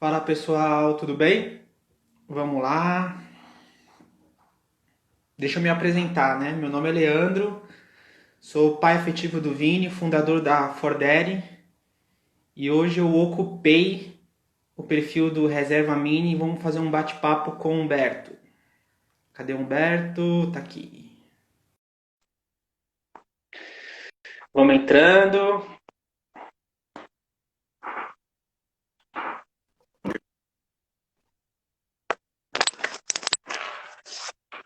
Fala pessoal, tudo bem? Vamos lá. Deixa eu me apresentar, né? Meu nome é Leandro, sou pai afetivo do Vini, fundador da Fordere, e hoje eu ocupei o perfil do Reserva Mini e vamos fazer um bate-papo com o Humberto. Cadê o Humberto? Tá aqui. Vamos entrando.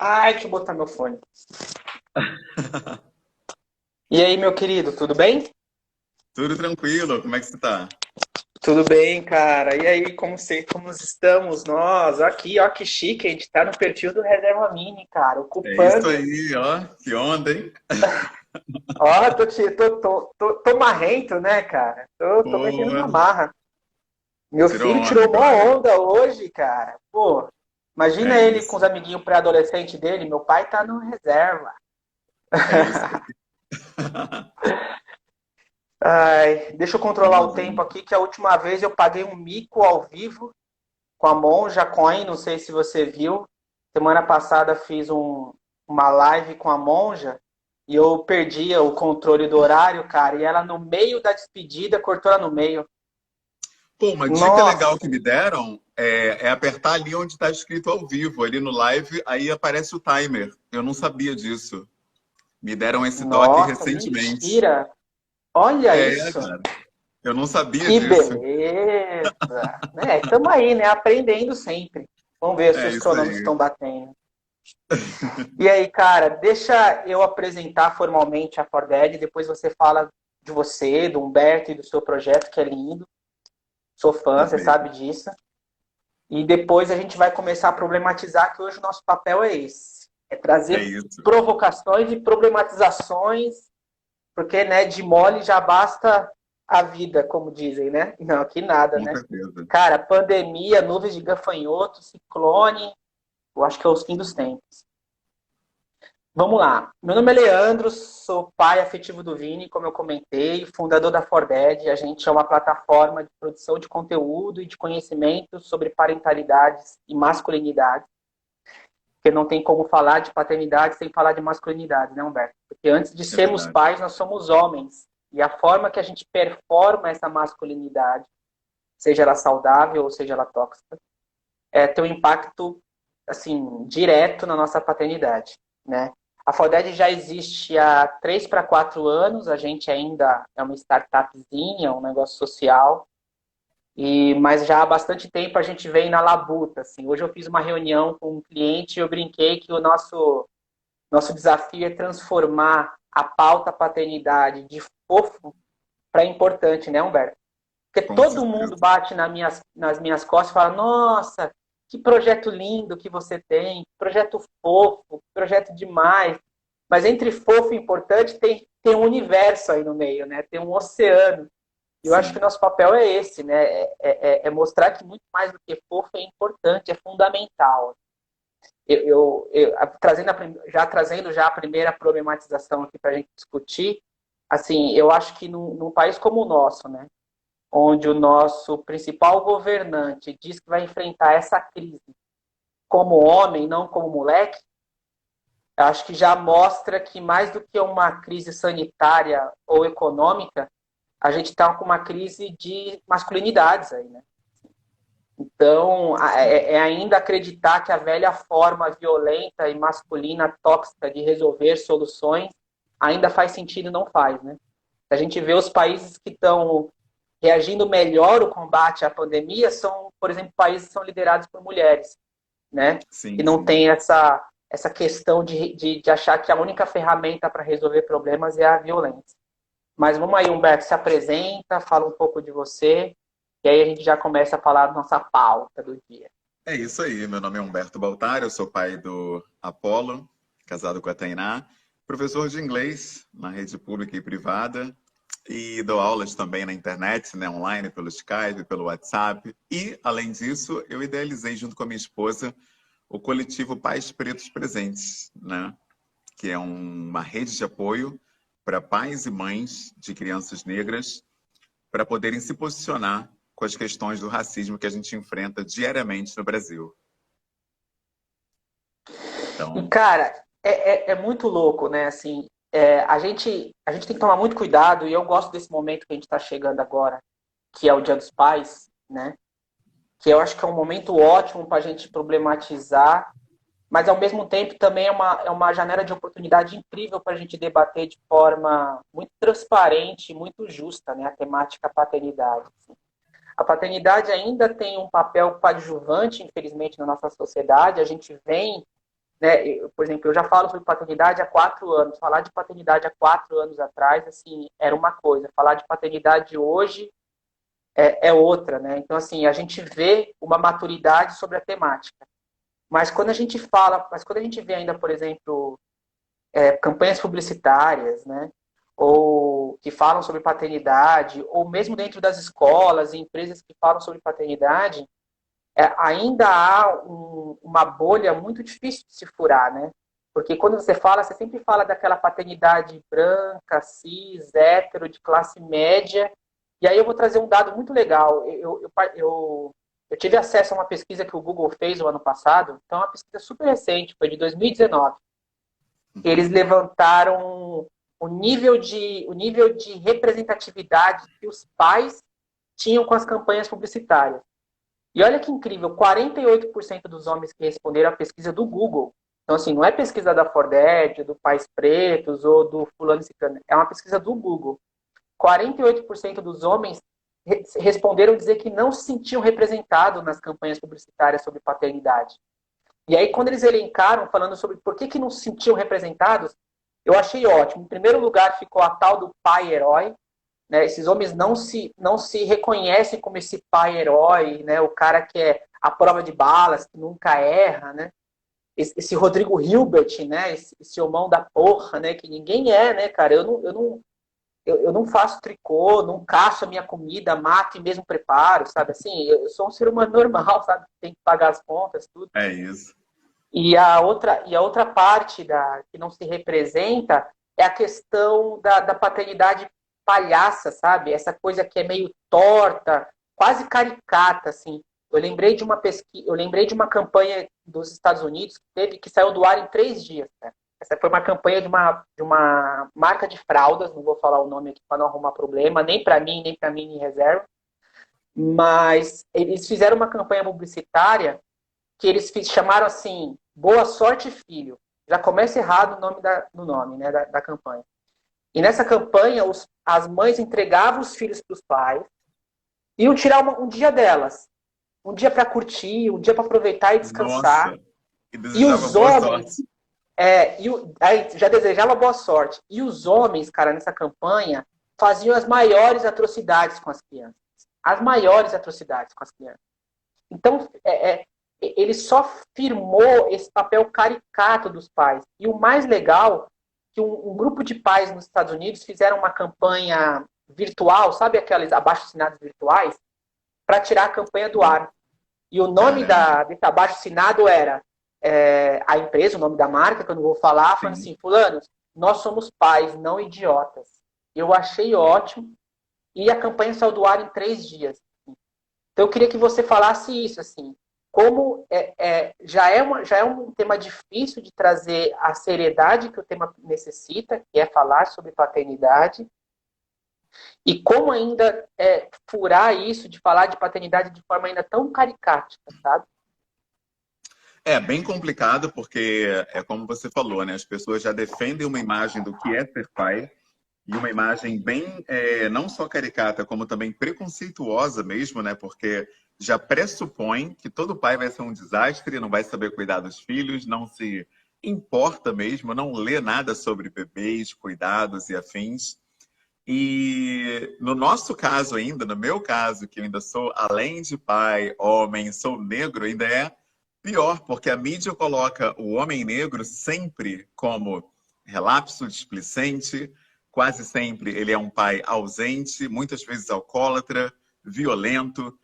Ai, deixa eu botar meu fone. E aí, meu querido, tudo bem? Tudo tranquilo, como é que você tá? Tudo bem, cara. E aí, como estamos nós? Aqui, ó, que chique, a gente tá no perfil do Reserva Mini, cara, É isso ocupando. aí, ó, que onda, hein? Ó, tô marrento, né, cara? Tô metendo Pô, uma marra. Meu tirou filho onda tirou mó agora. onda hoje, cara. Pô, imagina É ele com os isso, amiguinhos pré-adolescentes dele. Meu pai tá no reserva. é isso aí. Ai, deixa eu controlar o Vamos tempo ver. aqui, que a última vez eu paguei um mico ao vivo com a Monja Coin, não sei se você viu. Semana passada fiz uma live com a Monja e eu perdi o controle do horário, cara, e ela no meio da despedida cortou ela no meio. Pô, uma dica legal Nossa, que me deram é apertar ali onde está escrito ao vivo, ali no live, aí aparece o timer. Eu não sabia disso. Me deram esse toque nossa, recentemente. mentira. Olha É, isso. cara, eu não sabia Que disso. beleza. É, estamos aí, né? Aprendendo sempre. Vamos ver se É os isso cronômetros aí. estão batendo. E aí, cara, deixa eu apresentar formalmente a Forded, depois você fala de você, do Humberto e do seu projeto, que é lindo. Sou fã, você Perfeito. sabe disso. E depois a gente vai começar a problematizar, que hoje o nosso papel é esse. É É trazer isso, provocações e problematizações, porque, né, de mole já basta a vida, como dizem, né? Não, aqui nada, com né? certeza. Cara, pandemia, nuvens de gafanhoto, ciclone, eu acho que é os fim dos tempos. Vamos lá. Meu nome é Leandro, sou pai afetivo do Vini, como eu comentei, fundador da Forded. A gente é uma plataforma de produção de conteúdo e de conhecimento sobre parentalidades e masculinidade, porque não tem como falar de paternidade sem falar de masculinidade, né, Humberto? Porque antes de É sermos verdade. pais, nós somos homens. E a forma que a gente performa essa masculinidade, seja ela saudável ou seja ela tóxica, tem um impacto assim direto na nossa paternidade, né? A Foded já existe há 3 para 4 anos, a gente ainda é uma startupzinha, um negócio social, mas já há bastante tempo a gente vem na labuta. Assim. Hoje eu fiz uma reunião com um cliente e eu brinquei que o nosso desafio é transformar a pauta paternidade de fofo para importante, né, Humberto? Porque Com todo mundo certeza. bate nas minhas costas e fala: Nossa, que projeto lindo que você tem, que projeto fofo, que projeto demais. Mas entre fofo e importante tem um universo aí no meio, né? Tem um oceano. E eu acho que o Sim, nosso papel é esse, né? É mostrar que muito mais do que fofo é importante, é fundamental. Já trazendo já a primeira problematização aqui para a gente discutir, assim, eu acho que num país como o nosso, né? Onde o nosso principal governante diz que vai enfrentar essa crise como homem, não como moleque, acho que já mostra que mais do que uma crise sanitária ou econômica, a gente está com uma crise de masculinidades aí, né? Então, sim. é ainda acreditar que a velha forma violenta e masculina tóxica de resolver soluções ainda faz sentido e não faz, né? A gente vê os países que estão reagindo melhor ao combate à pandemia são, por exemplo, países que são liderados por mulheres, né? Que Sim, não sim. tem essa questão de achar que a única ferramenta para resolver problemas é a violência. Mas vamos aí, Humberto, se apresenta, fala um pouco de você, e aí a gente já começa a falar da nossa pauta do dia. É isso aí, meu nome é Humberto Baltar, eu sou pai do Apolo, casado com a Tainá, professor de inglês na rede pública e privada, e dou aulas também na internet, né, online, pelo Skype, pelo WhatsApp. E, além disso, eu idealizei junto com a minha esposa o coletivo Pais Pretos Presentes, né, que é uma rede de apoio para pais e mães de crianças negras para poderem se posicionar com as questões do racismo que a gente enfrenta diariamente no Brasil. E, Então, cara, é muito louco, né? Assim, a gente tem que tomar muito cuidado, e eu gosto desse momento que a gente está chegando agora, que é o Dia dos Pais, né? Que eu acho que é um momento ótimo para a gente problematizar, mas ao mesmo tempo também é uma janela de oportunidade incrível para a gente debater de forma muito transparente, muito justa, né? A temática paternidade. Assim. A paternidade ainda tem um papel coadjuvante, infelizmente, na nossa sociedade. A gente vem, né? Por exemplo, eu já falo sobre paternidade há 4 anos. Falar de paternidade há 4 anos atrás, assim, era uma coisa. Falar de paternidade hoje é outra, né? Então, assim, a gente vê uma maturidade sobre a temática. Mas quando a gente vê ainda, por exemplo, campanhas publicitárias, né? Ou que falam sobre paternidade, ou mesmo dentro das escolas e empresas que falam sobre paternidade, ainda há uma bolha muito difícil de se furar, né? Porque quando você fala, você sempre fala daquela paternidade branca, cis, hétero, de classe média. E aí eu vou trazer um dado muito legal. Eu tive acesso a uma pesquisa que o Google fez o ano passado, então é uma pesquisa super recente, foi de 2019. Eles levantaram o nível de representatividade que os pais tinham com as campanhas publicitárias. E olha que incrível, 48% dos homens que responderam à pesquisa do Google. Então, assim, não é pesquisa da Forded, do Pais Pretos ou do fulano ciclano, é uma pesquisa do Google. 48% dos homens responderam dizer que não se sentiam representados nas campanhas publicitárias sobre paternidade. E aí, quando eles elencaram, falando sobre por que não se sentiam representados, eu achei ótimo. Em primeiro lugar, ficou a tal do pai-herói, né? Esses homens não se reconhecem como esse pai-herói, né? O cara que é a prova de balas, que nunca erra, né? Esse Rodrigo Hilbert, né? Esse homão da porra, né? Que ninguém é, né, cara? Eu não faço tricô, não caço a minha comida, mato e mesmo preparo, sabe? Assim, eu sou um ser humano normal, sabe? Tem que pagar as contas, tudo. é isso. E a outra parte que não se representa é a questão da paternidade palhaça, sabe? Essa coisa que é meio torta, quase caricata, assim. Eu lembrei de uma pesquisa, eu lembrei de uma campanha dos Estados Unidos que saiu do ar em 3 dias. Né? Essa foi uma campanha de uma marca de fraldas, não vou falar o nome aqui para não arrumar problema, nem para mim, nem para mim em reserva. Mas eles fizeram uma campanha publicitária que eles chamaram assim, Boa Sorte Filho. Já começa errado no nome né, da campanha. E nessa campanha, as mães entregavam os filhos para os pais e iam tirar um dia delas. Um dia para curtir, um dia para aproveitar e descansar. Nossa, e E desejava os boa homens, sorte. aí já desejava boa sorte. E os homens, cara, nessa campanha, faziam as maiores atrocidades com as crianças. As maiores atrocidades com as crianças. Então, ele só firmou esse papel caricato dos pais. E o mais legal, que um grupo de pais nos Estados Unidos fizeram uma campanha virtual, sabe aqueles abaixo-assinados virtuais, para tirar a campanha do ar. E o nome Caramba, desse abaixo-assinado era a empresa, o nome da marca, que eu não vou falar, falando sim. assim, fulanos, nós somos pais, não idiotas. Eu achei ótimo. E a campanha saiu do ar em 3 dias. Então, eu queria que você falasse isso, assim, como já é um tema difícil de trazer a seriedade que o tema necessita, que é falar sobre paternidade, e como ainda furar isso de falar de paternidade de forma ainda tão caricata, sabe? É bem complicado porque é como você falou, né? As pessoas já defendem uma imagem do que é ser pai e uma imagem bem, não só caricata, como também preconceituosa mesmo, né? Porque já pressupõe que todo pai vai ser um desastre, não vai saber cuidar dos filhos, não se importa mesmo, não lê nada sobre bebês, cuidados e afins. E no nosso caso ainda, no meu caso, que eu ainda sou, além de pai, homem, sou negro, ainda é pior, porque a mídia coloca o homem negro sempre como relapso, displicente, quase sempre ele é um pai ausente, muitas vezes alcoólatra, violento.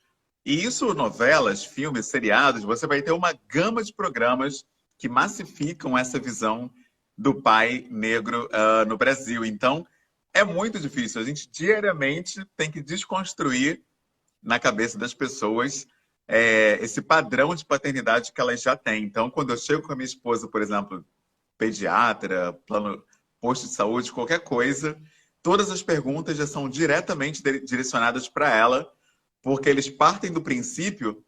E isso, novelas, filmes, seriados, você vai ter uma gama de programas que massificam essa visão do pai negro no Brasil. Então, é muito difícil. A gente diariamente tem que desconstruir na cabeça das pessoas esse padrão de paternidade que elas já têm. Então, quando eu chego com a minha esposa, por exemplo, pediatra, plano, posto de saúde, qualquer coisa, todas as perguntas já são diretamente direcionadas para ela, porque eles partem do princípio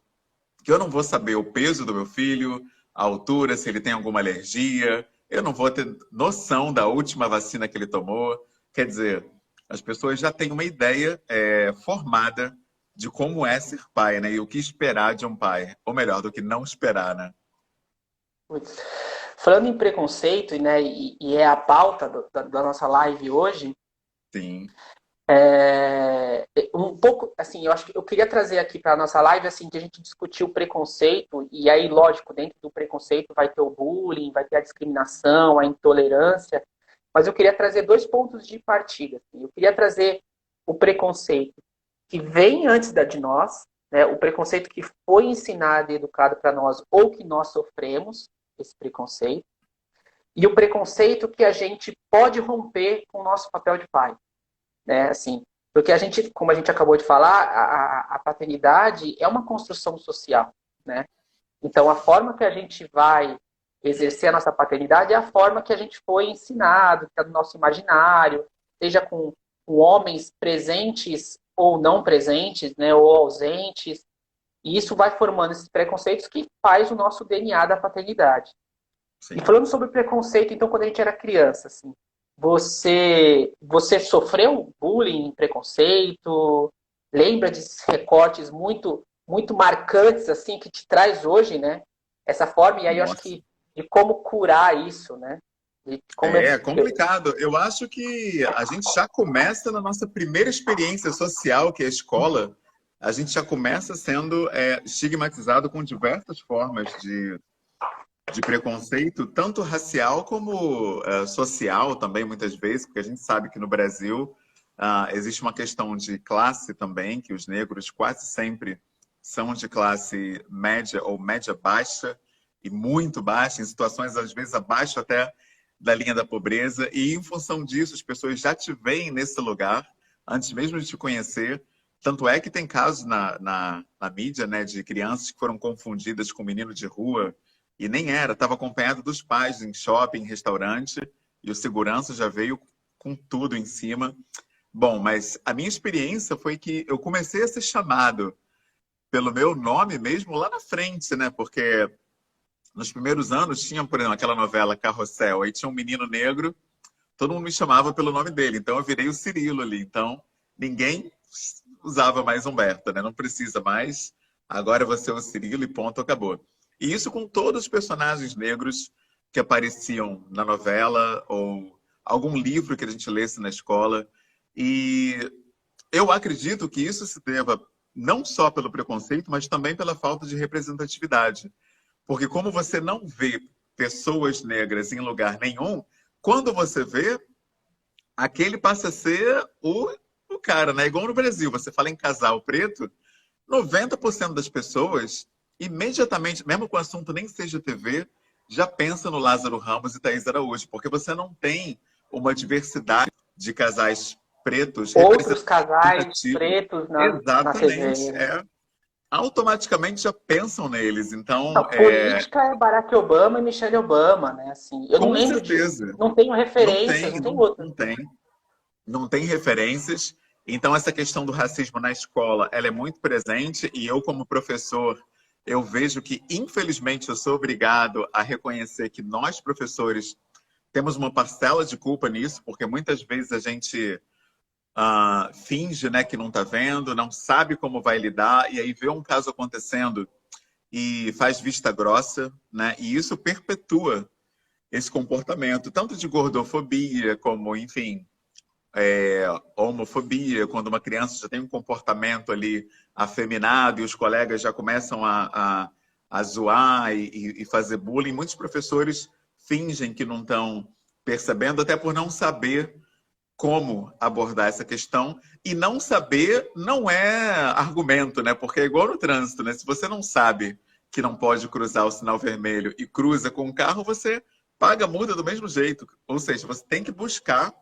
que eu não vou saber o peso do meu filho, a altura, se ele tem alguma alergia, eu não vou ter noção da última vacina que ele tomou. Quer dizer, as pessoas já têm uma ideia formada de como é ser pai, né? E o que esperar de um pai. Ou melhor, do que não esperar, né? Falando em preconceito, né, e é a pauta da nossa live hoje, Sim. Um pouco, assim, eu acho que eu queria trazer aqui para a nossa live, assim, que a gente discutiu o preconceito, e aí, lógico, dentro do preconceito vai ter o bullying, vai ter a discriminação, a intolerância, mas eu queria trazer dois pontos de partida. Assim. Eu queria trazer o preconceito que vem antes de nós, né, o preconceito que foi ensinado e educado para nós, ou que nós sofremos esse preconceito, e o preconceito que a gente pode romper com o nosso papel de pai. Né? Assim, porque a gente, como a gente acabou de falar, a paternidade é uma construção social, né? Então, a forma que a gente vai exercer a nossa paternidade é a forma que a gente foi ensinado, que está no nosso imaginário, seja com homens presentes ou não presentes, né? Ou ausentes. E isso vai formando esses preconceitos que faz o nosso DNA da paternidade. Sim. E falando sobre preconceito, então, quando a gente era criança, assim, você sofreu bullying, preconceito? Lembra de recortes muito marcantes assim que te traz hoje, né? Essa forma e aí eu acho Nossa. que de como curar isso, né? De como É complicado. Eu acho que a gente já começa na nossa primeira experiência social, que é a escola. A gente já começa sendo estigmatizado com diversas formas de preconceito, tanto racial como social também, muitas vezes, porque a gente sabe que no Brasil existe uma questão de classe também, que os negros quase sempre são de classe média ou média baixa, e muito baixa, em situações às vezes abaixo até da linha da pobreza, e em função disso as pessoas já te veem nesse lugar, antes mesmo de te conhecer. Tanto é que tem casos na mídia, né, de crianças que foram confundidas com menino de rua, e nem era, estava acompanhado dos pais em shopping, restaurante, e o segurança já veio com tudo em cima. Bom, mas a minha experiência foi que eu comecei a ser chamado pelo meu nome mesmo lá na frente, né? Porque nos primeiros anos tinha, por exemplo, aquela novela Carrossel, aí tinha um menino negro, todo mundo me chamava pelo nome dele, então eu virei o Cirilo ali. Então ninguém usava mais Humberto, né? Não precisa mais, agora você é o Cirilo e ponto, acabou. E isso com todos os personagens negros que apareciam na novela ou algum livro que a gente lesse na escola. E eu acredito que isso se deva não só pelo preconceito, mas também pela falta de representatividade. Porque como você não vê pessoas negras em lugar nenhum, quando você vê, aquele passa a ser o cara, né? Igual no Brasil, você fala em casal preto, 90% das pessoas, imediatamente, mesmo que o assunto nem seja TV, já pensa no Lázaro Ramos e Thaís Araújo, porque você não tem uma diversidade de casais pretos outros casais representativos. pretos na Exatamente. TV. Automaticamente já pensam neles. Então, Não, política é Barack Obama e Michelle Obama, né? Assim, eu não com lembro de, certeza, não tenho não referências, tem, não tem não, outras. não tem. Não tem referências. Então, essa questão do racismo na escola, ela é muito presente e eu, como professor, eu vejo que, infelizmente, eu sou obrigado a reconhecer que nós, professores, temos uma parcela de culpa nisso, porque muitas vezes a gente finge, né, que não está vendo, não sabe como vai lidar, e aí vê um caso acontecendo e faz vista grossa, né, e isso perpetua esse comportamento, tanto de gordofobia, como, enfim, homofobia, quando uma criança já tem um comportamento ali afeminado e os colegas já começam a zoar e fazer bullying. Muitos professores fingem que não estão percebendo, até por não saber como abordar essa questão. E não saber não é argumento, né? Porque é igual no trânsito, né? Se você não sabe que não pode cruzar o sinal vermelho e cruza com o carro, você paga a multa do mesmo jeito. Ou seja, você tem que buscar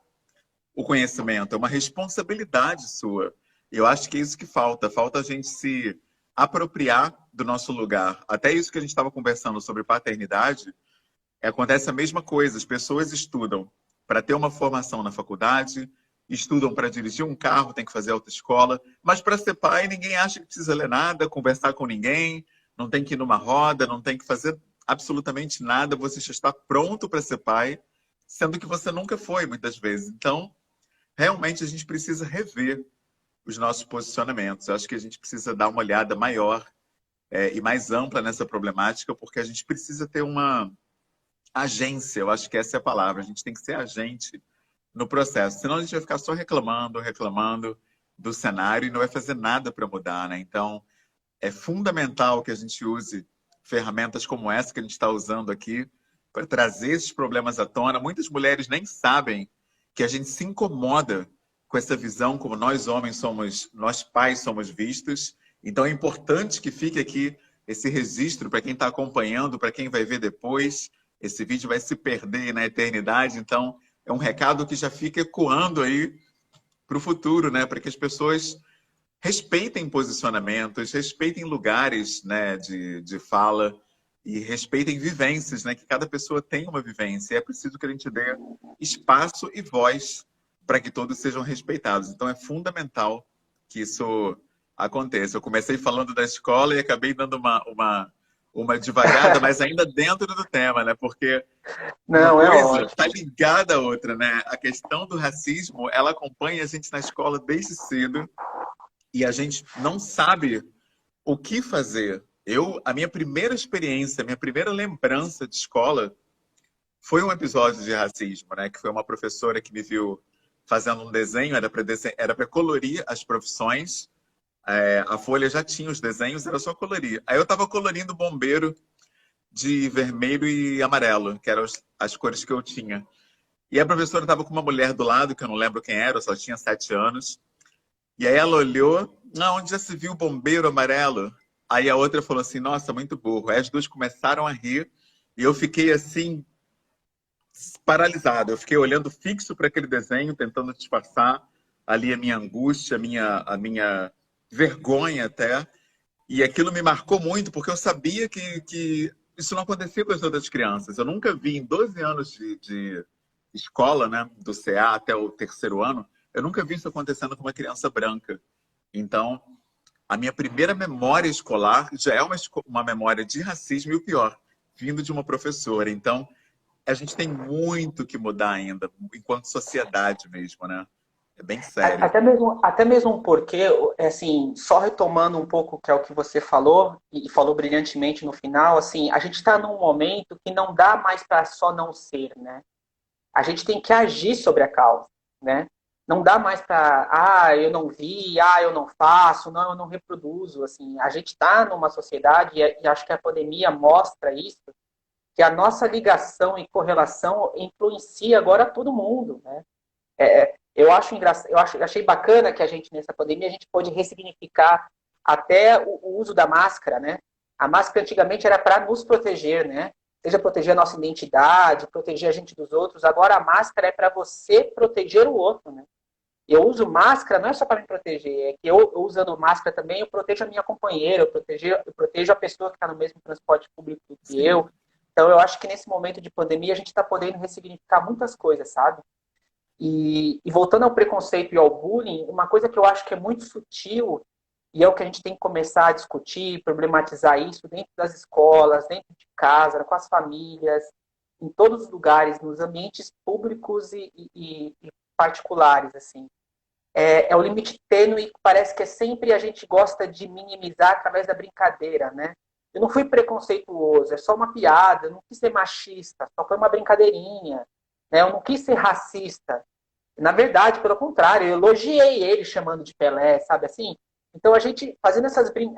o conhecimento, é uma responsabilidade sua. E eu acho que é isso que falta. Falta a gente se apropriar do nosso lugar. Até isso que a gente estava conversando sobre paternidade, acontece a mesma coisa. As pessoas estudam para ter uma formação na faculdade, estudam para dirigir um carro, tem que fazer autoescola, mas para ser pai, ninguém acha que precisa ler nada, conversar com ninguém, não tem que ir numa roda, não tem que fazer absolutamente nada. Você já está pronto para ser pai, sendo que você nunca foi, muitas vezes. Então, realmente, a gente precisa rever os nossos posicionamentos. Eu acho que a gente precisa dar uma olhada maior e mais ampla nessa problemática, porque a gente precisa ter uma agência, eu acho que essa é a palavra. A gente tem que ser agente no processo, senão a gente vai ficar só reclamando, reclamando do cenário e não vai fazer nada para mudar, né? Então, é fundamental que a gente use ferramentas como essa que a gente está usando aqui para trazer esses problemas à tona. Muitas mulheres nem sabem que a gente se incomoda com essa visão como nós homens somos, nós pais somos vistos. Então é importante que fique aqui esse registro para quem está acompanhando, para quem vai ver depois. Esse vídeo vai se perder na eternidade, então é um recado que já fica ecoando aí para o futuro, né? Para que as pessoas respeitem posicionamentos, respeitem lugares, né, de fala e respeitem vivências, né? Que cada pessoa tem uma vivência. É preciso que a gente dê espaço e voz para que todos sejam respeitados. Então é fundamental que isso aconteça. Eu comecei falando da escola e acabei dando uma devagada, mas ainda dentro do tema, né? Porque uma Não, é coisa está ótimo. ligada à outra, né? A questão do racismo, ela acompanha a gente na escola desde cedo e a gente não sabe o que fazer. A minha primeira experiência, a minha primeira lembrança de escola foi um episódio de racismo, né? Que foi uma professora que me viu fazendo um desenho, era para colorir as profissões. A folha já tinha os desenhos, era só colorir. Aí eu estava colorindo bombeiro de vermelho e amarelo, que eram as cores que eu tinha. E a professora estava com uma mulher do lado, que eu não lembro quem era, eu só tinha 7 anos. E aí ela olhou, onde já se viu o bombeiro amarelo? Aí a outra falou assim, nossa, muito burro. Aí as duas começaram a rir e eu fiquei assim, paralisado. Eu fiquei olhando fixo para aquele desenho, tentando disfarçar ali a minha angústia, a minha vergonha até. E aquilo me marcou muito, porque eu sabia que isso não acontecia com as outras crianças. Eu nunca vi em 12 anos de escola, né, do CA até o terceiro ano, eu nunca vi isso acontecendo com uma criança branca. Então, a minha primeira memória escolar já é uma memória de racismo e o pior, vindo de uma professora. Então, a gente tem muito que mudar ainda, enquanto sociedade mesmo, né? É bem sério. Até mesmo porque, assim, só retomando um pouco que é o que você falou, e falou brilhantemente no final, assim, a gente está num momento que não dá mais para só não ser, né? A gente tem que agir sobre a causa, né? Não dá mais para, eu não vi, eu não faço, não, eu não reproduzo, assim. A gente está numa sociedade, e acho que a pandemia mostra isso, que a nossa ligação e correlação influencia agora todo mundo, né? Eu acho engraçado, achei bacana que a gente, nessa pandemia, a gente pôde ressignificar até o uso da máscara, né? A máscara antigamente era para nos proteger, né? Seja proteger a nossa identidade, proteger a gente dos outros. Agora a máscara é para você proteger o outro, né? Eu uso máscara não é só para me proteger, é que eu usando máscara também eu protejo a minha companheira, eu protejo a pessoa que está no mesmo transporte público que Sim. eu. Então eu acho que nesse momento de pandemia a gente está podendo ressignificar muitas coisas, sabe? E voltando ao preconceito e ao bullying, uma coisa que eu acho que é muito sutil, e é o que a gente tem que começar a discutir, problematizar isso dentro das escolas, dentro de casa, com as famílias, em todos os lugares, nos ambientes públicos e particulares, assim. É o limite tênue que parece que é sempre a gente gosta de minimizar através da brincadeira, né? Eu não fui preconceituoso, é só uma piada, eu não quis ser machista, só foi uma brincadeirinha, né? Eu não quis ser racista. Na verdade, pelo contrário, eu elogiei ele chamando de Pelé, sabe assim? Então a gente fazendo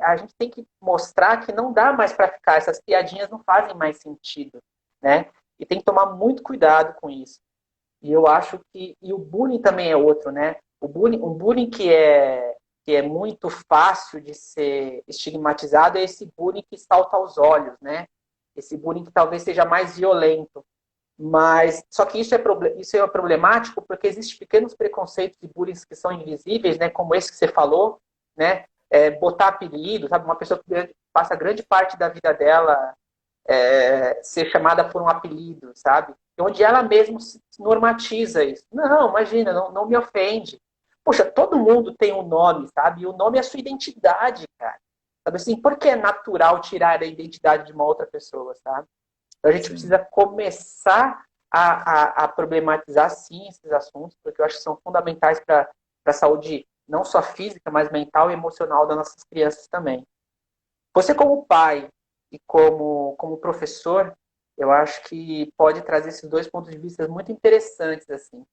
a gente tem que mostrar que não dá mais para ficar, essas piadinhas não fazem mais sentido, né? E tem que tomar muito cuidado com isso. E eu acho que o bullying também é outro, né? Um bullying que é muito fácil de ser estigmatizado é esse bullying que salta aos olhos, né? Esse bullying que talvez seja mais violento. Mas, só que isso é problemático porque existem pequenos preconceitos e bullying que são invisíveis, né? Como esse que você falou, né? Botar apelido, sabe? Uma pessoa que passa grande parte da vida dela ser chamada por um apelido, sabe? Onde ela mesma se normatiza isso. Não, imagina, não me ofende. Poxa, todo mundo tem um nome, sabe? E o nome é a sua identidade, cara. Sabe assim, por que é natural tirar a identidade de uma outra pessoa, sabe? Então a gente Sim. precisa começar a problematizar, sim, esses assuntos, porque eu acho que são fundamentais para a saúde, não só física, mas mental e emocional das nossas crianças também. Você, como pai e como professor, eu acho que pode trazer esses dois pontos de vista muito interessantes, assim.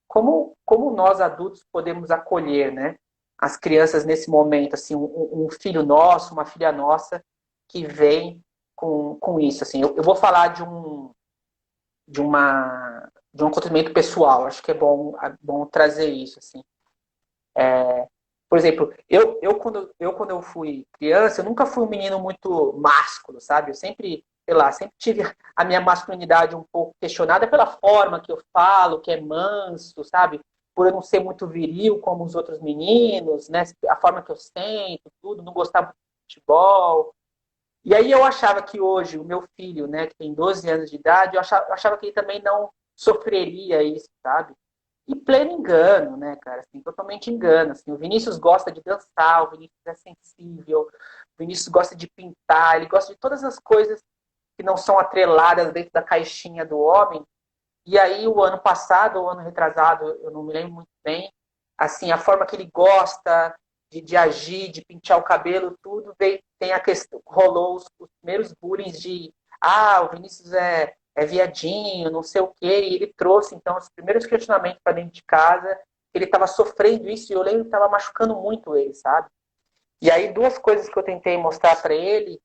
Como nós adultos podemos acolher, né, as crianças nesse momento, assim, um filho nosso, uma filha nossa que vem com isso, assim. Eu vou falar de um acontecimento pessoal. Acho que é bom trazer isso, assim. Por exemplo, quando eu fui criança, eu nunca fui um menino muito másculo, sabe? Eu sempre, sei lá, sempre tive a minha masculinidade um pouco questionada pela forma que eu falo, que é manso, sabe? Por eu não ser muito viril como os outros meninos, né? A forma que eu sento, tudo, não gostava de futebol. E aí eu achava que hoje o meu filho, né, que tem 12 anos de idade, eu achava que ele também não sofreria isso, sabe? E pleno engano, né, cara? Assim, totalmente engano. Assim, o Vinícius gosta de dançar, o Vinícius é sensível, o Vinícius gosta de pintar, ele gosta de todas as coisas que não são atreladas dentro da caixinha do homem. E aí, o ano passado, o ano retrasado, eu não me lembro muito bem, assim, a forma que ele gosta de agir, de pentear o cabelo, tudo, tem a questão, rolou os primeiros bullying de o Vinícius é viadinho, não sei o quê, e ele trouxe, então, os primeiros questionamentos para dentro de casa, ele estava sofrendo isso, e eu lembro que estava machucando muito ele, sabe? E aí, duas coisas que eu tentei mostrar para ele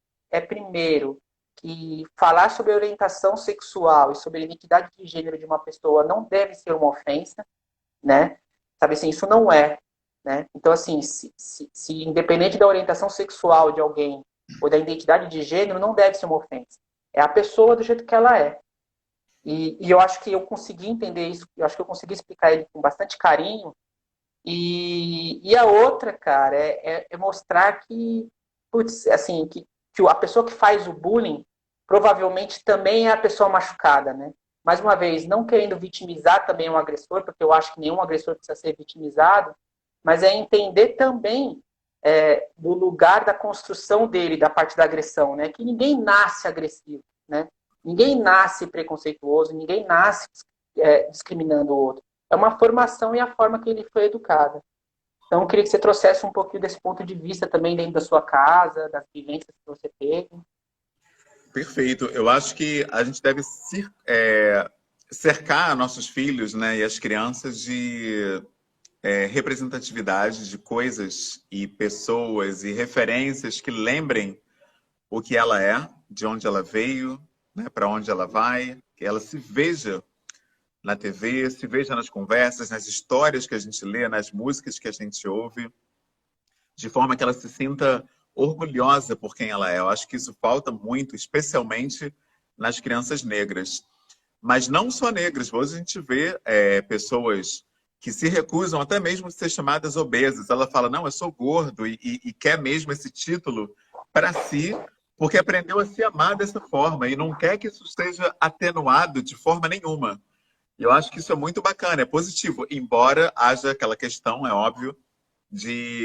primeiro, que falar sobre orientação sexual e sobre a identidade de gênero de uma pessoa não deve ser uma ofensa, né? Sabe assim, isso não é, né? Então, assim, se independente da orientação sexual de alguém ou da identidade de gênero, não deve ser uma ofensa. É a pessoa do jeito que ela é. E eu acho que eu consegui entender isso, eu acho que eu consegui explicar ele com bastante carinho. E a outra, cara, é mostrar que, putz, assim, que a pessoa que faz o bullying provavelmente também é a pessoa machucada, né? Mais uma vez, não querendo vitimizar também o agressor, porque eu acho que nenhum agressor precisa ser vitimizado, mas é entender também do lugar da construção dele, da parte da agressão, né? Que ninguém nasce agressivo, né? Ninguém nasce preconceituoso, ninguém nasce discriminando o outro. É uma formação e a forma que ele foi educado. Então, eu queria que você trouxesse um pouquinho desse ponto de vista também dentro da sua casa, das vivências que você teve. Perfeito. Eu acho que a gente deve cercar nossos filhos, né, e as crianças de representatividade de coisas e pessoas e referências que lembrem o que ela é, de onde ela veio, né, para onde ela vai, que ela se veja na TV, se veja nas conversas, nas histórias que a gente lê, nas músicas que a gente ouve, de forma que ela se sinta orgulhosa por quem ela é. Eu acho que isso falta muito, especialmente nas crianças negras. Mas não só negras. Hoje a gente vê pessoas que se recusam até mesmo de ser chamadas obesas. Ela fala, não, eu sou gordo, e quer mesmo esse título para si, porque aprendeu a se amar dessa forma e não quer que isso seja atenuado de forma nenhuma. E eu acho que isso é muito bacana, é positivo, embora haja aquela questão, é óbvio,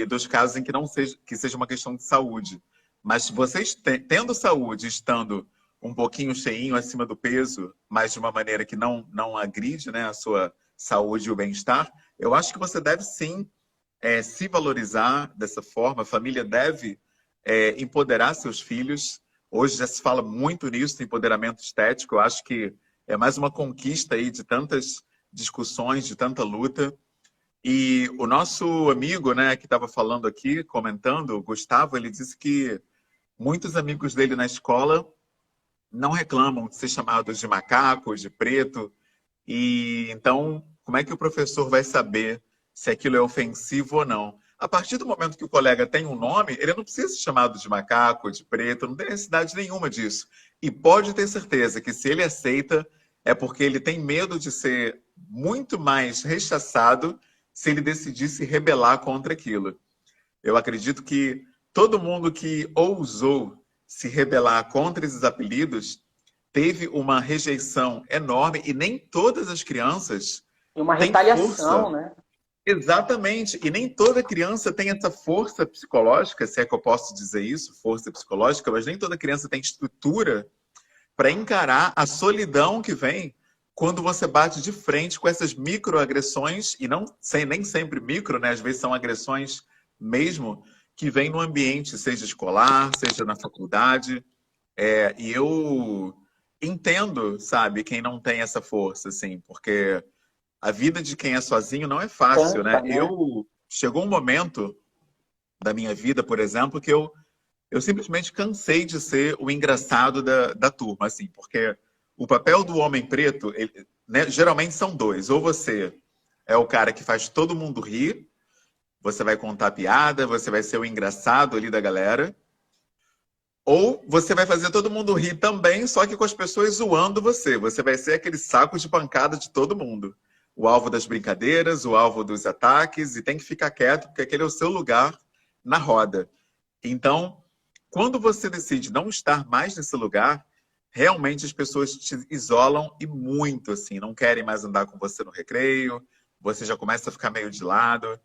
dos casos em que não seja, que seja uma questão de saúde. Mas vocês tendo saúde, estando um pouquinho cheinho acima do peso, mas de uma maneira que não agride, né, a sua saúde e o bem-estar, eu acho que você deve sim se valorizar dessa forma. A família deve empoderar seus filhos. Hoje já se fala muito nisso, empoderamento estético. Eu acho que é mais uma conquista aí de tantas discussões, de tanta luta. E o nosso amigo, né, que estava falando aqui, comentando, o Gustavo, ele disse que muitos amigos dele na escola não reclamam de ser chamados de macacos, de preto. E então, como é que o professor vai saber se aquilo é ofensivo ou não? A partir do momento que o colega tem um nome, ele não precisa ser chamado de macaco, de preto, não tem necessidade nenhuma disso. E pode ter certeza que se ele aceita, é porque ele tem medo de ser muito mais rechaçado se ele decidir se rebelar contra aquilo. Eu acredito que todo mundo que ousou se rebelar contra esses apelidos teve uma rejeição enorme e nem todas as crianças E uma têm retaliação, força. né? Exatamente. E nem toda criança tem essa força psicológica, se é que eu posso dizer isso, força psicológica, mas nem toda criança tem estrutura para encarar a solidão que vem quando você bate de frente com essas microagressões, e não nem sempre micro, né? Às vezes são agressões mesmo, que vêm no ambiente, seja escolar, seja na faculdade. E eu entendo, sabe, quem não tem essa força, assim, porque a vida de quem é sozinho não é fácil, né? Cansa, né? Chegou um momento da minha vida, por exemplo, que eu simplesmente cansei de ser o engraçado da turma, assim, porque o papel do homem preto, né, geralmente são dois. Ou você é o cara que faz todo mundo rir, você vai contar piada, você vai ser o engraçado ali da galera, ou você vai fazer todo mundo rir também, só que com as pessoas zoando você. Você vai ser aquele saco de pancada de todo mundo. O alvo das brincadeiras, o alvo dos ataques, e tem que ficar quieto, porque aquele é o seu lugar na roda. Então, quando você decide não estar mais nesse lugar, realmente as pessoas te isolam e muito, assim, não querem mais andar com você no recreio, você já começa a ficar meio de lado.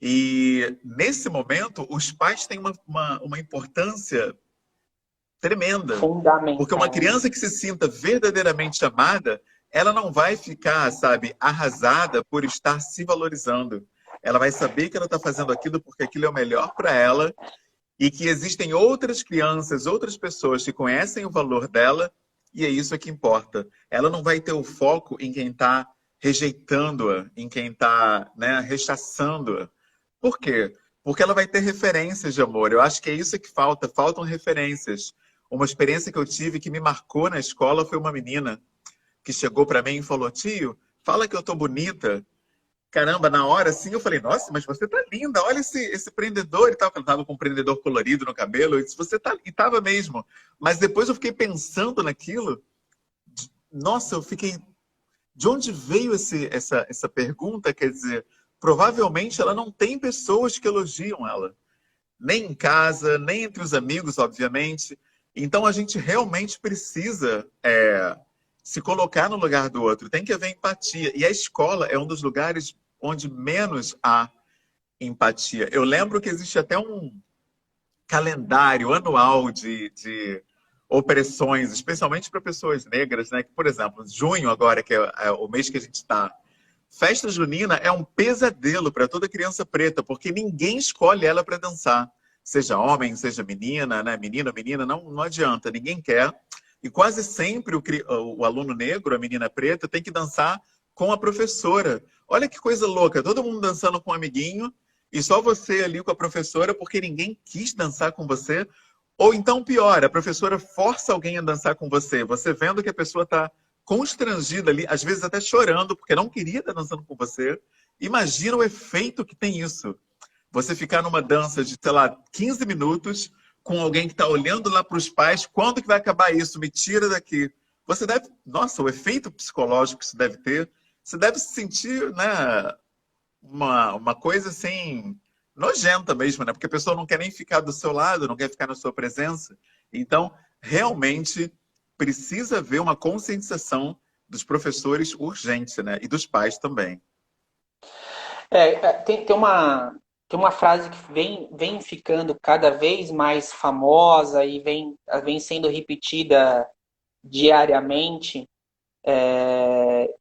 E nesse momento, os pais têm uma importância tremenda. Porque uma Fundamental, né? criança que se sinta verdadeiramente amada, ela não vai ficar, sabe, arrasada por estar se valorizando. Ela vai saber que ela está fazendo aquilo porque aquilo é o melhor para ela e que existem outras crianças, outras pessoas que conhecem o valor dela e é isso que importa. Ela não vai ter o foco em quem está rejeitando-a, em quem está, né, rechaçando-a. Por quê? Porque ela vai ter referências de amor. Eu acho que é isso que falta. Faltam referências. Uma experiência que eu tive que me marcou na escola foi uma menina que chegou para mim e falou: tio, fala que eu tô bonita. Caramba, na hora assim eu falei: nossa, mas você tá linda, olha esse prendedor e tal. Ela tava com um prendedor colorido no cabelo. Eu disse: você tá. E tava mesmo. Mas depois eu fiquei pensando naquilo. Nossa, eu fiquei. De onde veio essa pergunta? Quer dizer, provavelmente ela não tem pessoas que elogiam ela. Nem em casa, nem entre os amigos, obviamente. Então a gente realmente precisa se colocar no lugar do outro. Tem que haver empatia. E a escola é um dos lugares onde menos há empatia. Eu lembro que existe até um calendário anual de opressões, especialmente para pessoas negras, né? Que, por exemplo, junho agora, que é o mês que a gente está, festa junina é um pesadelo para toda criança preta, porque ninguém escolhe ela para dançar. Seja homem, seja menina, né? Menino, menina, não adianta, ninguém quer. E quase sempre o aluno negro, a menina preta, tem que dançar com a professora. Olha que coisa louca, todo mundo dançando com um amiguinho e só você ali com a professora porque ninguém quis dançar com você. Ou então, pior, a professora força alguém a dançar com você. Você vendo que a pessoa está constrangida ali, às vezes até chorando, porque não queria estar dançando com você. Imagina o efeito que tem isso. Você ficar numa dança de, sei lá, 15 minutos com alguém que está olhando lá para os pais. Quando que vai acabar isso? Me tira daqui. Você deve... Nossa, o efeito psicológico que isso deve ter. Você deve se sentir, né, uma coisa assim, nojenta mesmo, né? Porque a pessoa não quer nem ficar do seu lado, não quer ficar na sua presença. Então, realmente, precisa haver uma conscientização dos professores urgente, né? E dos pais também. Tem uma frase que vem ficando cada vez mais famosa e vem sendo repetida diariamente,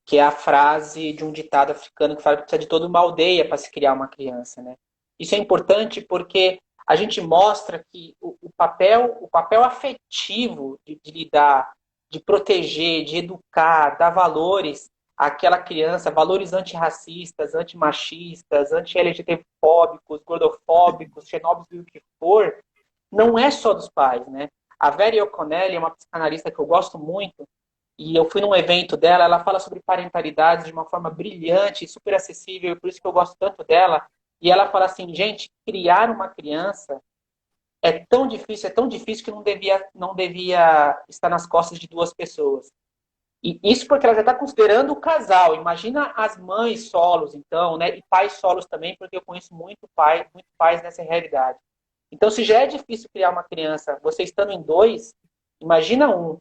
que é a frase de um ditado africano que fala que precisa de toda uma aldeia para se criar uma criança, né? Isso é importante porque a gente mostra que o papel afetivo de lidar, de proteger, de educar, dar valores àquela criança, valores antirracistas, antimachistas, anti-LGBTfóbicos, gordofóbicos, xenóbicos e o que for, não é só dos pais, né? A Vera O'Connell é uma psicanalista que eu gosto muito, e eu fui num evento dela, ela fala sobre parentalidade de uma forma brilhante, super acessível, e por isso que eu gosto tanto dela. E ela fala assim, gente, criar uma criança é tão difícil que não devia estar nas costas de duas pessoas. E isso porque ela já está considerando o casal. Imagina as mães solos, então, né? E pais solos também, porque eu conheço muito pais nessa realidade. Então, se já é difícil criar uma criança, você estando em dois, imagina um.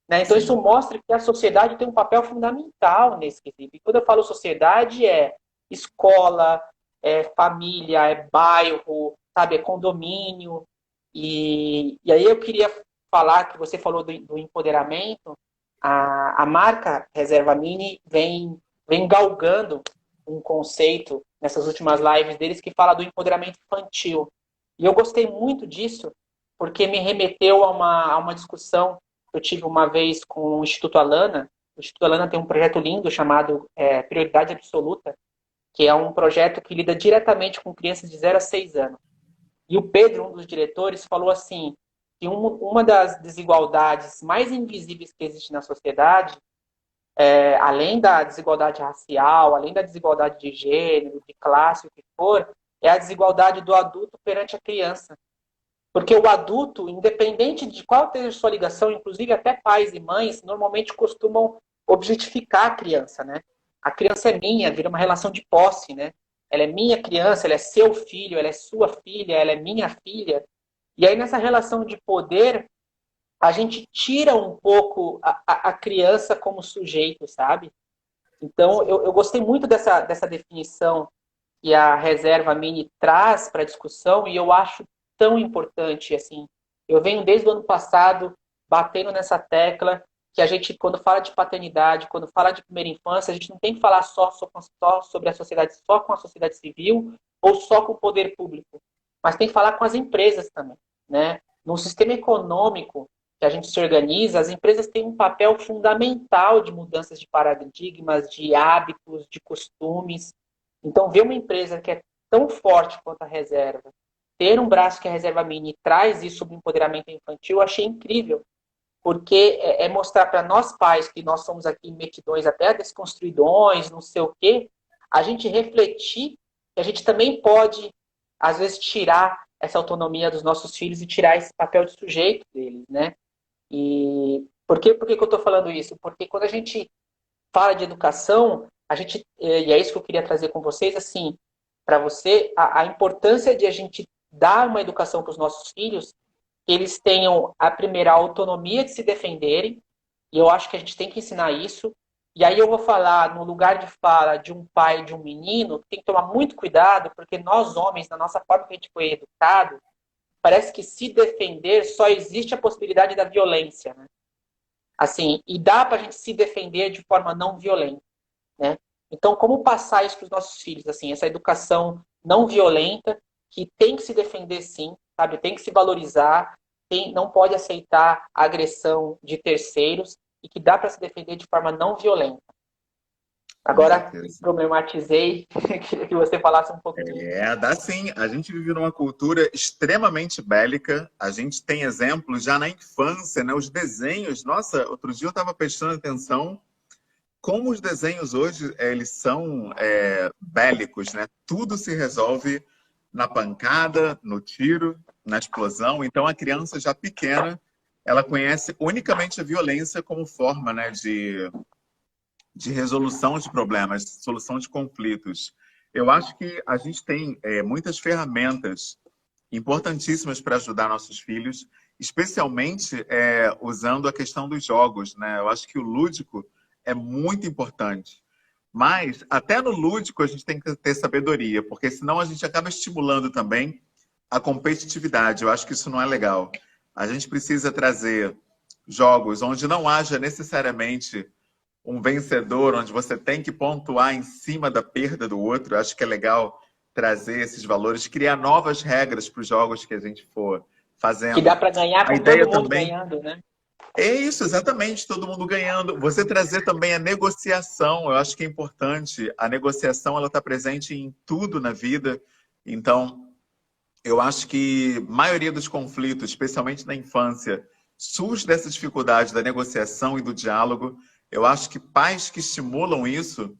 Né? Então, isso Sim. mostra que a sociedade tem um papel fundamental nesse quesito. E quando eu falo sociedade, é escola, é família, é bairro, sabe? É condomínio. E aí eu queria falar que você falou do empoderamento. A marca Reserva Mini vem galgando um conceito nessas últimas lives deles que fala do empoderamento infantil. E eu gostei muito disso, porque me remeteu a uma discussão que eu tive uma vez com o Instituto Alana. O Instituto Alana tem um projeto lindo chamado Prioridade Absoluta, que é um projeto que lida diretamente com crianças de 0 a 6 anos. E o Pedro, um dos diretores, falou assim, que uma das desigualdades mais invisíveis que existe na sociedade, além da desigualdade racial, além da desigualdade de gênero, de classe, o que for, é a desigualdade do adulto perante a criança. Porque o adulto, independente de qual seja a sua ligação, inclusive até pais e mães, normalmente costumam objetificar a criança, né? A criança é minha, vira uma relação de posse, né? Ela é minha criança, ela é seu filho, ela é sua filha, ela é minha filha. E aí, nessa relação de poder, a gente tira um pouco a criança como sujeito, sabe? Então, eu gostei muito dessa definição que a reserva mini traz para a discussão e eu acho tão importante, assim. Eu venho desde o ano passado batendo nessa tecla que a gente, quando fala de paternidade, quando fala de primeira infância, a gente não tem que falar só sobre a sociedade, só com a sociedade civil ou só com o poder público, mas tem que falar com as empresas também, né? Num sistema econômico que a gente se organiza, as empresas têm um papel fundamental de mudanças de paradigmas, de hábitos, de costumes. Então, ver uma empresa que é tão forte quanto a reserva, ter um braço que a reserva mini traz isso sobre empoderamento infantil, eu achei incrível. Porque é mostrar para nós pais, que nós somos aqui metidões, até desconstruidões, não sei o quê, a gente refletir que a gente também pode, às vezes, tirar essa autonomia dos nossos filhos e tirar esse papel de sujeito deles, né? E por que eu estou falando isso? Porque quando a gente fala de educação, a gente, e é isso que eu queria trazer com vocês, assim, para você, a importância de a gente dar uma educação para os nossos filhos, que eles tenham a primeira autonomia de se defenderem, e eu acho que a gente tem que ensinar isso. E aí eu vou falar, no lugar de fala de um pai de um menino, tem que tomar muito cuidado, porque nós homens, na nossa forma que a gente foi educado, parece que se defender só existe a possibilidade da violência, né? Assim, e dá para a gente se defender de forma não violenta, né? Então, como passar isso para os nossos filhos, assim, essa educação não violenta, que tem que se defender sim, sabe? Tem que se valorizar, não pode aceitar a agressão de terceiros e que dá para se defender de forma não violenta. Com Agora, certeza. problematizei, queria que você falasse um pouco disso. Dá sim. A gente vive numa cultura extremamente bélica. A gente tem exemplos já na infância, né? Os desenhos. Nossa, outro dia eu estava prestando atenção como os desenhos hoje eles são bélicos, né? Tudo se resolve na pancada, no tiro, na explosão. Então a criança já pequena, ela conhece unicamente a violência como forma, né, de resolução de problemas, solução de conflitos. Eu acho que a gente tem muitas ferramentas importantíssimas para ajudar nossos filhos, especialmente usando a questão dos jogos, né? Eu acho que o lúdico é muito importante. Mas até no lúdico a gente tem que ter sabedoria, porque senão a gente acaba estimulando também a competitividade. Eu acho que isso não é legal. A gente precisa trazer jogos onde não haja necessariamente um vencedor, onde você tem que pontuar em cima da perda do outro. Eu acho que é legal trazer esses valores, criar novas regras para os jogos que a gente for Que dá fazendo. para ganhar A com todo ideia mundo também ganhando, né? é isso, exatamente, todo mundo ganhando. Você trazer também a negociação, eu acho que é importante. A negociação, ela está presente em tudo na vida. Então, eu acho que a maioria dos conflitos, especialmente na infância, surge dessa dificuldade da negociação e do diálogo. Eu acho que pais que estimulam isso,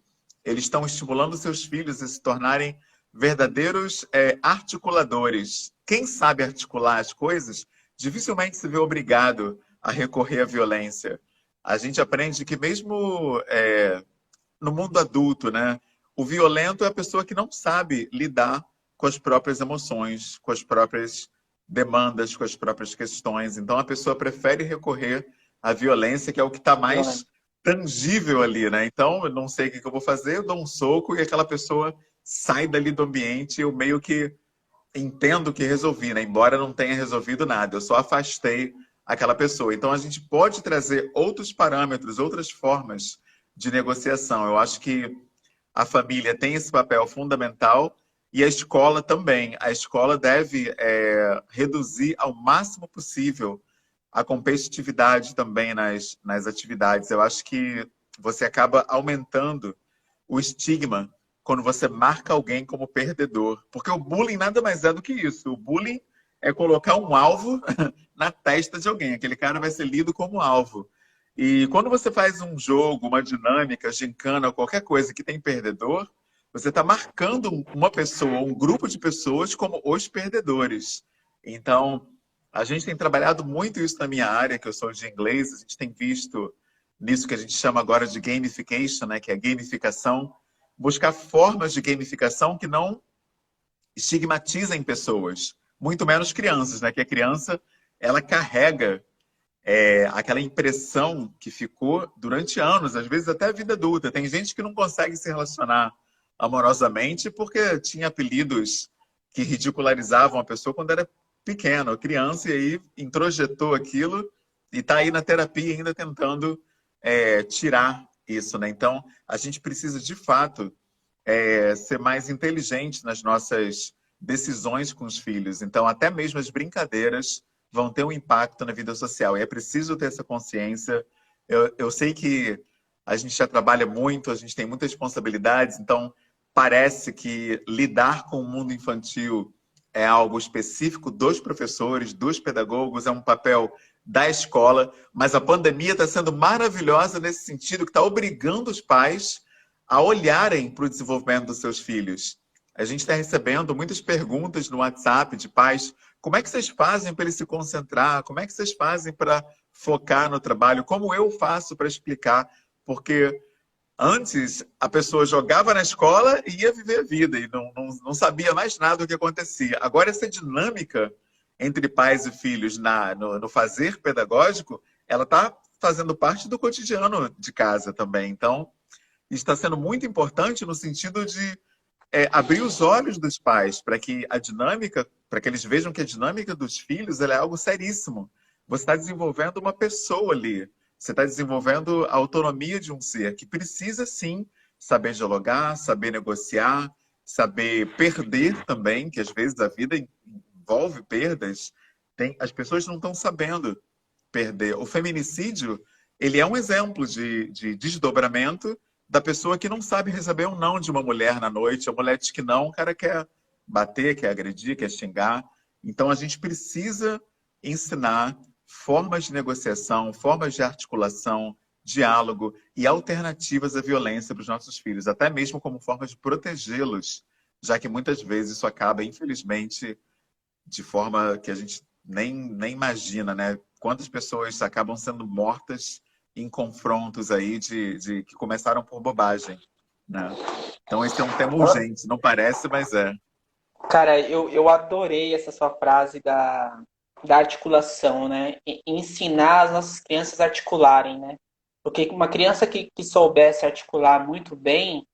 eles estão estimulando seus filhos a se tornarem verdadeiros articuladores. Quem sabe articular as coisas, dificilmente se vê obrigado a recorrer à violência. a gente aprende que mesmo no mundo adulto, né, o violento é a pessoa que não sabe lidar com as próprias emoções, com as próprias demandas, com as próprias questões. Então a pessoa prefere recorrer à violência, que é o que está mais Violento. tangível ali, né? Então, eu não sei o que eu vou fazer, eu dou um soco e aquela pessoa sai dali do ambiente, eu meio que entendo que resolvi, né? Embora não tenha resolvido nada, eu só afastei aquela pessoa. Então a gente pode trazer outros parâmetros, outras formas de negociação. Eu acho que a família tem esse papel fundamental e a escola também. A escola deve reduzir ao máximo possível a competitividade também nas atividades. Eu acho que você acaba aumentando o estigma quando você marca alguém como perdedor. Porque o bullying nada mais é do que isso. O bullying é colocar um alvo na testa de alguém. Aquele cara vai ser lido como alvo. E quando você faz um jogo, uma dinâmica, gincana, qualquer coisa que tem perdedor, você está marcando uma pessoa, um grupo de pessoas como os perdedores. Então, a gente tem trabalhado muito isso na minha área, que eu sou de inglês, a gente tem visto nisso que a gente chama agora de gamification, né, que é a gamificação, buscar formas de gamificação que não estigmatizem pessoas, muito menos crianças, né, que a criança ela carrega aquela impressão que ficou durante anos, às vezes até a vida adulta. Tem gente que não consegue se relacionar amorosamente porque tinha apelidos que ridicularizavam a pessoa quando era pequena, criança, e aí introjetou aquilo e está aí na terapia ainda tentando tirar isso, né? Então, a gente precisa, de fato, ser mais inteligente nas nossas decisões com os filhos. Então, até mesmo as brincadeiras vão ter um impacto na vida social. E é preciso ter essa consciência. Eu sei que a gente já trabalha muito, a gente tem muitas responsabilidades, então parece que lidar com o mundo infantil é algo específico dos professores, dos pedagogos, é um papel da escola, mas a pandemia está sendo maravilhosa nesse sentido, que está obrigando os pais a olharem para o desenvolvimento dos seus filhos. A gente está recebendo muitas perguntas no WhatsApp de pais. Como é que vocês fazem para ele se concentrar? Como é que vocês fazem para focar no trabalho? Como eu faço para explicar? Porque antes a pessoa jogava na escola e ia viver a vida e não sabia mais nada do que acontecia. Agora, essa dinâmica entre pais e filhos no fazer pedagógico, ela está fazendo parte do cotidiano de casa também. Então, está sendo muito importante no sentido de abrir os olhos dos pais para que a dinâmica, para que eles vejam que a dinâmica dos filhos ela é algo seríssimo. Você está desenvolvendo uma pessoa ali. Você está desenvolvendo a autonomia de um ser que precisa, sim, saber dialogar, saber negociar, saber perder também, que às vezes a vida envolve perdas. As pessoas não estão sabendo perder. O feminicídio, ele é um exemplo de desdobramento da pessoa que não sabe receber um não de uma mulher na noite. A mulher diz que não, o cara quer bater, quer agredir, quer xingar. Então a gente precisa ensinar formas de negociação, formas de articulação, diálogo e alternativas à violência para os nossos filhos, até mesmo como forma de protegê-los, já que muitas vezes isso acaba, infelizmente, de forma que a gente nem imagina, né? Quantas pessoas acabam sendo mortas em confrontos aí que começaram por bobagem, né? Então esse é um tema urgente, não parece, mas é. Cara, eu adorei essa sua frase da articulação, né? Ensinar as nossas crianças a articularem, né? Porque uma criança que soubesse articular muito bem,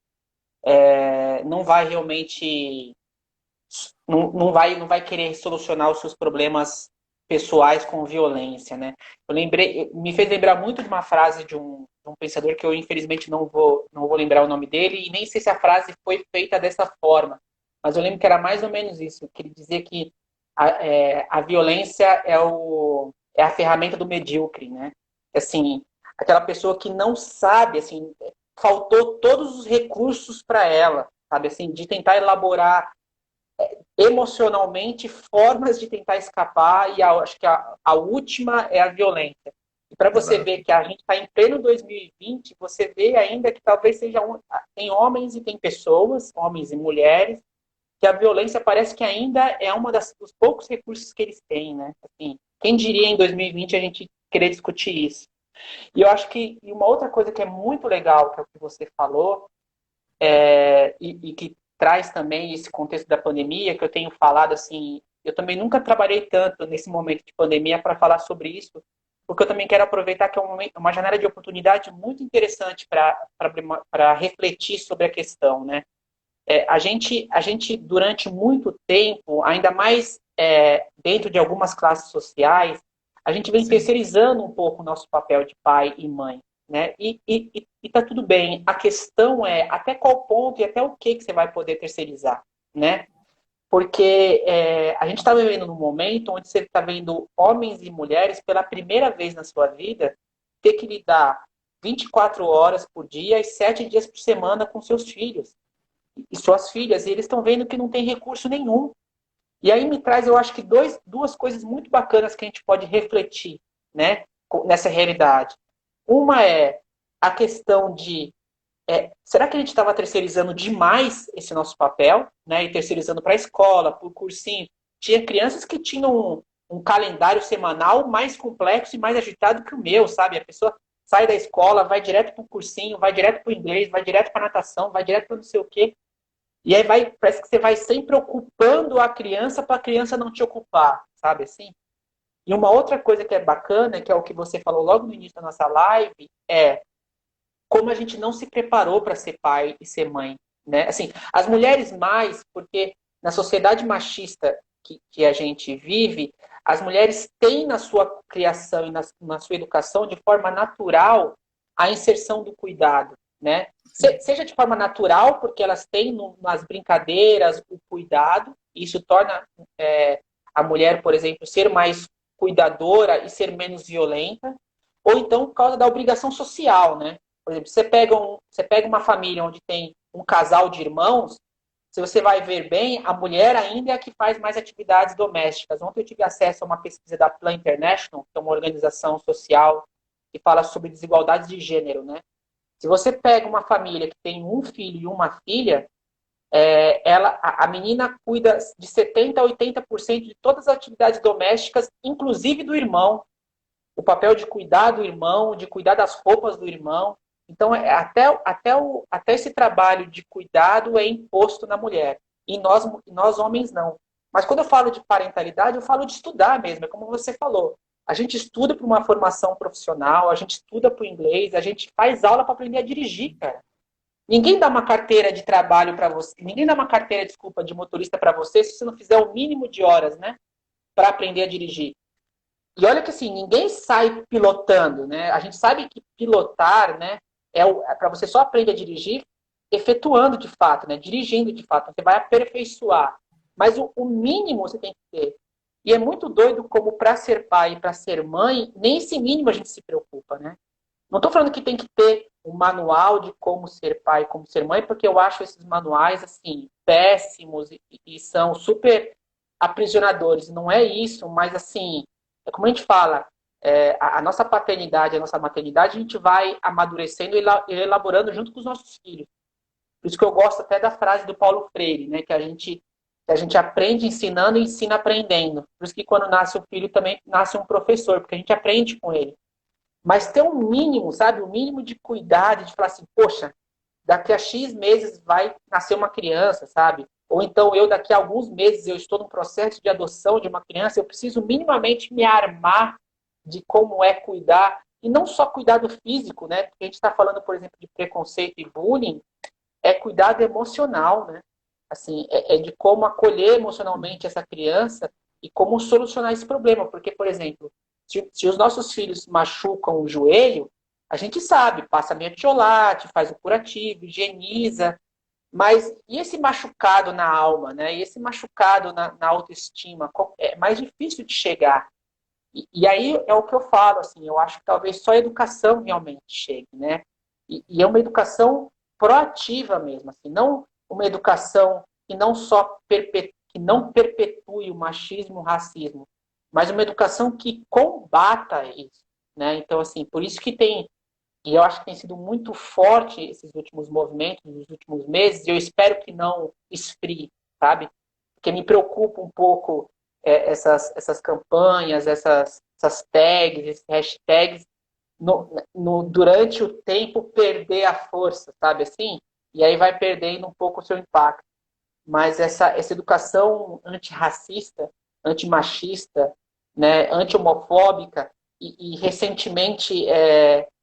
não vai realmente não vai querer solucionar os seus problemas pessoais com violência, né? Me fez lembrar muito de uma frase de um pensador que eu infelizmente não vou lembrar o nome dele e nem sei se a frase foi feita dessa forma, mas eu lembro que era mais ou menos isso, que ele dizia que a violência é a ferramenta do medíocre, né? Assim, aquela pessoa que não sabe, assim, faltou todos os recursos para ela, sabe, assim, de tentar elaborar emocionalmente formas de tentar escapar e acho que a última é a violência. E para você Exato. ver que a gente está em pleno 2020, você vê ainda que talvez tem homens e tem pessoas, homens e mulheres, que a violência parece que ainda é dos poucos recursos que eles têm, né? Assim, quem diria em 2020 a gente querer discutir isso? E eu acho que e uma outra coisa que é muito legal, que é o que você falou, e que traz também esse contexto da pandemia, que eu tenho falado assim, eu também nunca trabalhei tanto nesse momento de pandemia para falar sobre isso, porque eu também quero aproveitar que é uma janela de oportunidade muito interessante para refletir sobre a questão, né? A gente, durante muito tempo, ainda mais dentro de algumas classes sociais, a gente vem Sim, terceirizando um pouco o nosso papel de pai e mãe. Né? E tá tudo bem. A questão é até qual ponto e até o que você vai poder terceirizar. Né? Porque a gente está vivendo num momento onde você está vendo homens e mulheres, pela primeira vez na sua vida, ter que lidar 24 horas por dia e 7 dias por semana com seus filhos e suas filhas, e eles estão vendo que não tem recurso nenhum. E aí me traz, eu acho que duas coisas muito bacanas que a gente pode refletir, né, nessa realidade. Uma é a questão de será que a gente estava terceirizando demais esse nosso papel, né, e terceirizando para a escola, para o cursinho? Tinha crianças que tinham um calendário semanal mais complexo e mais agitado que o meu, sabe? A pessoa sai da escola, vai direto para o cursinho, vai direto para o inglês, vai direto para a natação, vai direto para não sei o quê. E aí parece que você vai sempre ocupando a criança para a criança não te ocupar, sabe assim? E uma outra coisa que é bacana, que é o que você falou logo no início da nossa live, é como a gente não se preparou para ser pai e ser mãe, né? Assim, as mulheres mais, porque na sociedade machista que a gente vive, as mulheres têm na sua criação e na sua educação de forma natural a inserção do cuidado, né? sim, Seja de forma natural, porque elas têm nas brincadeiras o cuidado, e isso torna a mulher, por exemplo, ser mais cuidadora e ser menos violenta, ou então por causa da obrigação social, né? Por exemplo, você pega uma família onde tem um casal de irmãos, se você vai ver bem, a mulher ainda é a que faz mais atividades domésticas. Ontem eu tive acesso a uma pesquisa da Plan International, que é uma organização social que fala sobre desigualdades de gênero, né? Se você pega uma família que tem um filho e uma filha, a menina cuida de 70% a 80% de todas as atividades domésticas, inclusive do irmão. O papel de cuidar do irmão, de cuidar das roupas do irmão. Então, até esse trabalho de cuidado é imposto na mulher. E nós homens não. Mas quando eu falo de parentalidade, eu falo de estudar mesmo, é como você falou. A gente estuda para uma formação profissional, a gente estuda para o inglês, a gente faz aula para aprender a dirigir, cara. Ninguém dá uma carteira de trabalho para você, ninguém dá uma carteira, desculpa, de motorista para você se você não fizer o mínimo de horas, né, para aprender a dirigir. E olha que assim, ninguém sai pilotando, né? A gente sabe que pilotar, né, para você só aprender a dirigir efetuando de fato, né? Dirigindo de fato. Você vai aperfeiçoar. Mas o mínimo você tem que ter. E é muito doido como para ser pai e para ser mãe, nem esse mínimo a gente se preocupa, né? Não estou falando que tem que ter um manual de como ser pai, como ser mãe, porque eu acho esses manuais assim péssimos e são super aprisionadores. Não é isso, mas assim, é como a gente fala, a nossa paternidade, a nossa maternidade, a gente vai amadurecendo e elaborando junto com os nossos filhos. Por isso que eu gosto até da frase do Paulo Freire, né, que a gente aprende ensinando e ensina aprendendo. Por isso que quando nasce o filho também nasce um professor, porque a gente aprende com ele. Mas ter um mínimo, sabe? O mínimo de cuidado, de falar assim, poxa, daqui a X meses vai nascer uma criança, sabe? Ou então eu, daqui a alguns meses, eu estou no processo de adoção de uma criança, eu preciso minimamente me armar de como é cuidar. E não só cuidado físico, né? Porque a gente está falando, por exemplo, de preconceito e bullying, é cuidado emocional, né? Assim, é de como acolher emocionalmente essa criança e como solucionar esse problema. Porque, por exemplo, se os nossos filhos machucam o joelho, a gente sabe, passa metiolate, faz o curativo, higieniza, mas e esse machucado na alma, né? E esse machucado na autoestima, é mais difícil de chegar. E aí é o que eu falo, assim, eu acho que talvez só a educação realmente chegue, né? E é uma educação proativa mesmo, assim, não uma educação que não só que não perpetue o machismo, o racismo, mas uma educação que combata isso, né? Então, assim, por isso que tem, e eu acho que tem sido muito forte esses últimos movimentos, nos últimos meses, e eu espero que não esfrie, sabe? Porque me preocupa um pouco essas campanhas, essas tags, esses hashtags, durante o tempo perder a força, sabe assim? E aí vai perdendo um pouco o seu impacto. Mas essa educação antirracista, antimachista, né, anti-homofóbica e recentemente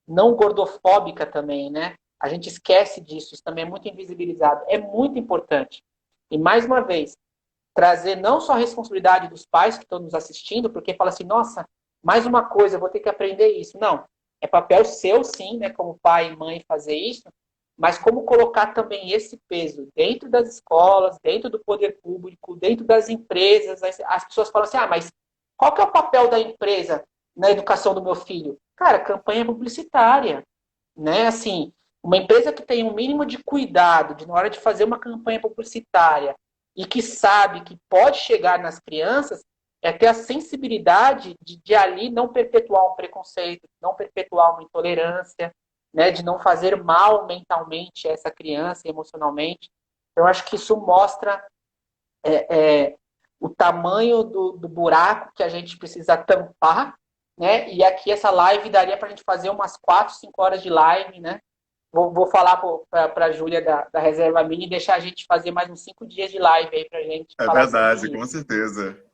não gordofóbica também, né? A gente esquece disso, isso também é muito invisibilizado. É muito importante. E mais uma vez, trazer não só a responsabilidade dos pais que estão nos assistindo, porque fala assim, nossa, mais uma coisa, eu vou ter que aprender isso. Não, é papel seu, sim, né, como pai e mãe fazer isso, mas como colocar também esse peso dentro das escolas, dentro do poder público, dentro das empresas. As pessoas falam assim, mas qual que é o papel da empresa na educação do meu filho? Cara, campanha publicitária, né? Assim, uma empresa que tem um mínimo de cuidado na hora de fazer uma campanha publicitária e que sabe que pode chegar nas crianças, é ter a sensibilidade de ali não perpetuar um preconceito, não perpetuar uma intolerância, né, de não fazer mal mentalmente a essa criança, emocionalmente. Eu acho que isso mostra o tamanho do buraco que a gente precisa tampar, né? E aqui essa live daria para a gente fazer umas 4, 5 horas de live, né? Vou falar para a Júlia da Reserva Mini e deixar a gente fazer mais uns 5 dias de live aí para a gente É falar sobre verdade, com isso. certeza.